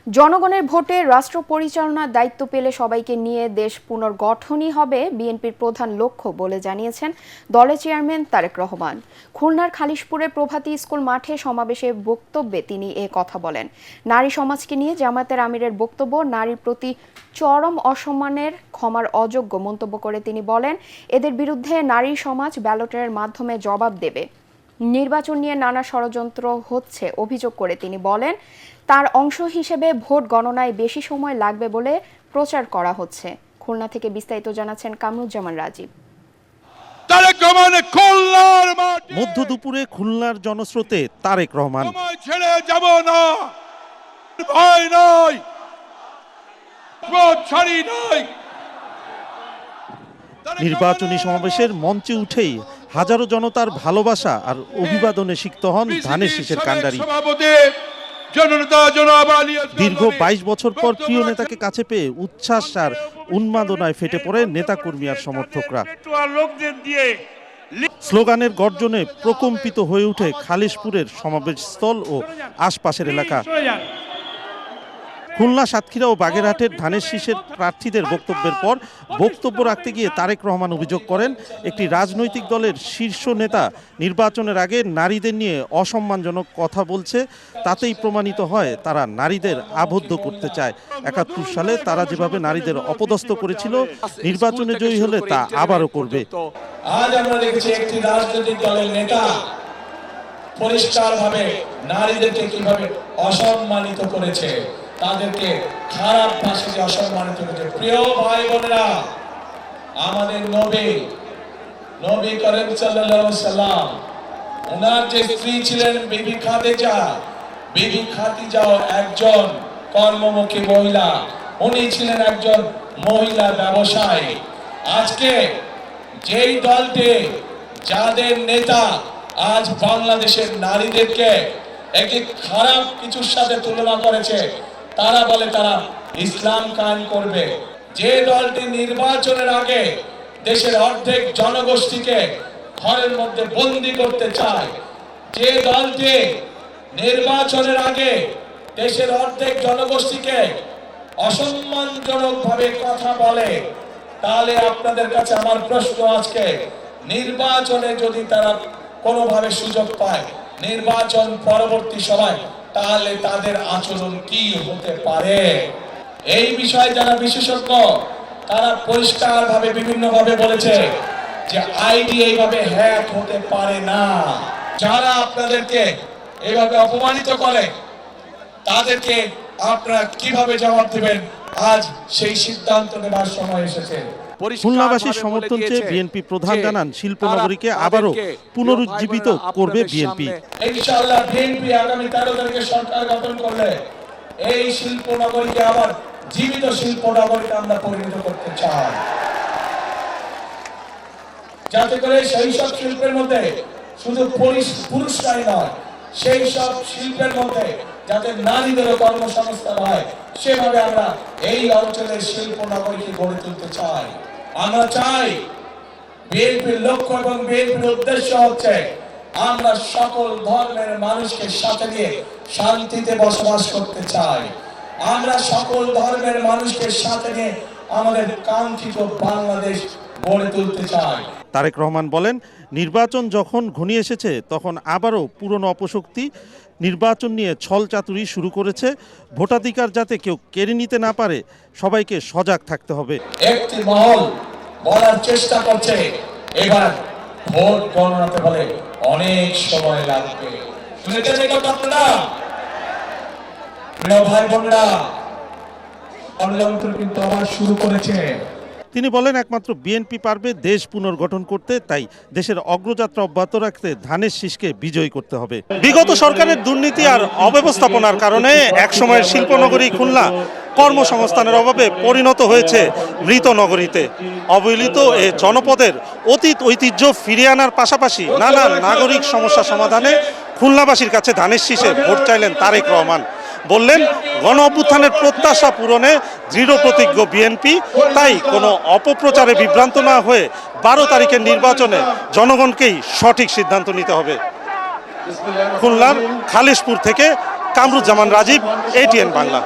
জনগণের ভোটে রাষ্ট্র পরিচালনার দায়িত্ব পেলে সবাইকে নিয়ে দেশ পুনর্গঠনই হবে বিএনপির প্রধান লক্ষ্য বলে জানিয়েছেন দলের চেয়ারম্যান তারেক রহমান। খুলনার খালিশপুরের প্রভাতী স্কুল মাঠে সমাবেশে বক্তব্যে তিনি এ কথা বলেন। নারী সমাজকে নিয়ে জামায়াতের আমিরের বক্তব্য নারীর প্রতি চরম অসম্মানের, ক্ষমার অযোগ্য মন্তব্য করে তিনি বলেন, এদের বিরুদ্ধে নারী সমাজ ব্যালটের মাধ্যমে জবাব দেবে। নির্বাচন নিয়ে নানা ষড়যন্ত্র হচ্ছে অভিযোগ করে তিনি বলেন, তার অংশ হিসেবে ভোট গণনায় বেশি সময় লাগবে বলে প্রচার করা হচ্ছে। খুলনা থেকে বিস্তারিত জানাচ্ছেন কামরুজ্জামান রাজীব। মধ্য দুপুরে খুলনার জনস্রোতে তারেক রহমান। ছেড়ে যাব না, ভয় নয়, ছাড়ি নয়। নির্বাচনী সমাবেশের মঞ্চে উঠেই হাজারো জনতার ভালোবাসা আর অভিবাদনে সিক্ত হন ধানের শীষের কাণ্ডারি। দীর্ঘ ২২ বছর পর প্রিয় নেতাকে কাছে পেয়ে উচ্ছ্বাস আর উন্মাদনায় ফেটে পড়ে নেতাকর্মী আর সমর্থকরা। স্লোগানের গর্জনে প্রকম্পিত হয়ে ওঠে খালিশপুরের সমাবেশস্থল ও আশপাশের এলাকা। খুলনা, সাতক্ষীরা ও বাগেরহাটের ধানের শীষের প্রার্থীদের বক্তব্যের পর বক্তব্য রাখতে গিয়ে তারেক রহমান অভিযোগ করেন, একটি রাজনৈতিক দলের শীর্ষ নেতা নির্বাচনের আগে নারীদের নিয়ে অসম্মানজনক কথা বলছে। তাতেই প্রমাণিত হয় তারা নারীদের আবদ্ধ করতে চায়। ৭১ সালে তারা যেভাবে নারীদের অপদস্থ করেছিল, নির্বাচনে জয়ী হলে তা আবারও করবে। আজ আমরা দেখছি একটি রাজনৈতিক দলের নেতা পরিষ্কারভাবে নারীদেরকে কিভাবে অসম্মানিত করেছে, তাদেরকে খারাপ ভাষায় অসম্মানিত করেছে। প্রিয় ভাই বোনেরা, আমাদের নবী করিম সাল্লাল্লাহু আলাইহি সাল্লাম, ওনার যে স্ত্রী ছিলেন বিবি খাদিজা, বিবি খাদিজাও একজন কর্মমুখী মহিলা। উনি ছিলেন একজন মহিলা ব্যবসায়ী। আজকে যেই দলটি, যাদের নেতা আজ বাংলাদেশের নারীদেরকে একটি খারাপ কিছুর সাথে তুলনা করেছে, তারা বলে তারা ইসলাম কায়েম করবে। যে দলটি নির্বাচনের আগে দেশের অর্ধেক জনগোষ্ঠীকে ঘরের মধ্যে বন্দী করতে চায়, যে দলটি নির্বাচনের আগে দেশের অর্ধেক জনগোষ্ঠীকে অসম্মানজনক ভাবে কথা বলে, তাহলে আপনাদের কাছে আমার প্রশ্ন, আজকে নির্বাচনে যদি তারা কোনোভাবে সুযোগ পায় নির্বাচন পরবর্তী সময়, তাহলে তাদের আচরণ কি হতে পারে? এই বিষয়ে যারা বিশেষজ্ঞ, তারা পরিষ্কারভাবে বিভিন্নভাবে বলেছে যে আইডি এইভাবে হ্যাক হতে পারে না। যারা আপনাদেরকে এইভাবে অপমানিত করে, তাদেরকে আপনারা কিভাবে জবাব দিবেন? আজ সেই সিদ্ধান্ত নেবার সময় এসেছে। খুলনাবাসীর সমর্থন চেয়ে বিএনপি প্রধান জানান, শিল্পনগরীকে আবারও পুনরুজ্জীবিত করবে বিএনপি। ইনশাআল্লাহ বিএনপি আগামী 13 তারিখে সরকার গঠন করলে এই শিল্পনগরীকে আবার জীবিত শিল্পনগরীতে আমরা পরিণত করতে চাই, যাতে করে সেই সব শিল্পের মধ্যে শুধু পুরুষরাই নয়, সেই সব শিল্পের মধ্যে যাতে নারীদেরও কর্মসংস্থান হয়, সেভাবে আমরা এই অঞ্চলের শিল্পনগরীকে গড়ে তুলতে চাই। আমরা চাই, বিএনপির লক্ষ্য এবং বিএনপির উদ্দেশ্য হচ্ছে আমরা সকল ধর্মের মানুষকে সাথে নিয়ে শান্তিতে বসবাস করতে চাই। আমরা সকল ধর্মের মানুষকে সাথে নিয়ে আমাদের কাঙ্ক্ষিত বাংলাদেশ গড়ে তুলতে চাই। তারেক রহমান বলেন, নির্বাচন যখন ঘনিয়ে এসেছে তখন আবারও পুরনো অপশক্তি নির্বাচন নিয়ে ছল চাতুরি শুরু করেছে। ভোটাধিকার যাতে কেউ কেড়ে নিতে না পারে, সবাইকে সজাগ থাকতে হবে। একটি মহল বলার চেষ্টা করছে এবার ভোট গণনাতে বলে অনেক সময় লাগবে। শুনেছেন এই কথা আপনারা? প্রিয় ভাই বোনেরা, ষড়যন্ত্র কিন্তু আবার শুরু করেছে। তিনি বলেন, একমাত্র বিএনপি পারবে দেশ পুনর্গঠন করতে, তাই দেশের অগ্রযাত্রা অব্যাহত রাখতে ধানের শীষকে বিজয়ী করতে হবে। বিগত সরকারের দুর্নীতি আর অব্যবস্থাপনার কারণে একসময়ের শিল্পনগরী খুলনা কর্মসংস্থানের অভাবে পরিণত হয়েছে মৃত নগরীতে। অবহেলিত এ জনপদের অতীত ঐতিহ্য ফিরিয়ে আনার পাশাপাশি নানা নাগরিক সমস্যা সমাধানে খুলনাবাসীর কাছে ধানের শীষে ভোট চাইলেন তারেক রহমান। বললেন, গণ অভ্যুত্থানের প্রত্যাশা পূরণে দৃঢ় প্রতিজ্ঞ বিএনপি, তাই কোনো অপপ্রচারে বিভ্রান্ত না হয়ে 12 তারিখের নির্বাচনে জনগণকেই সঠিক সিদ্ধান্ত নিতে হবে। খুলনার খালিশপুর থেকে কামরুজ্জামান রাজীব, ATN বাংলা।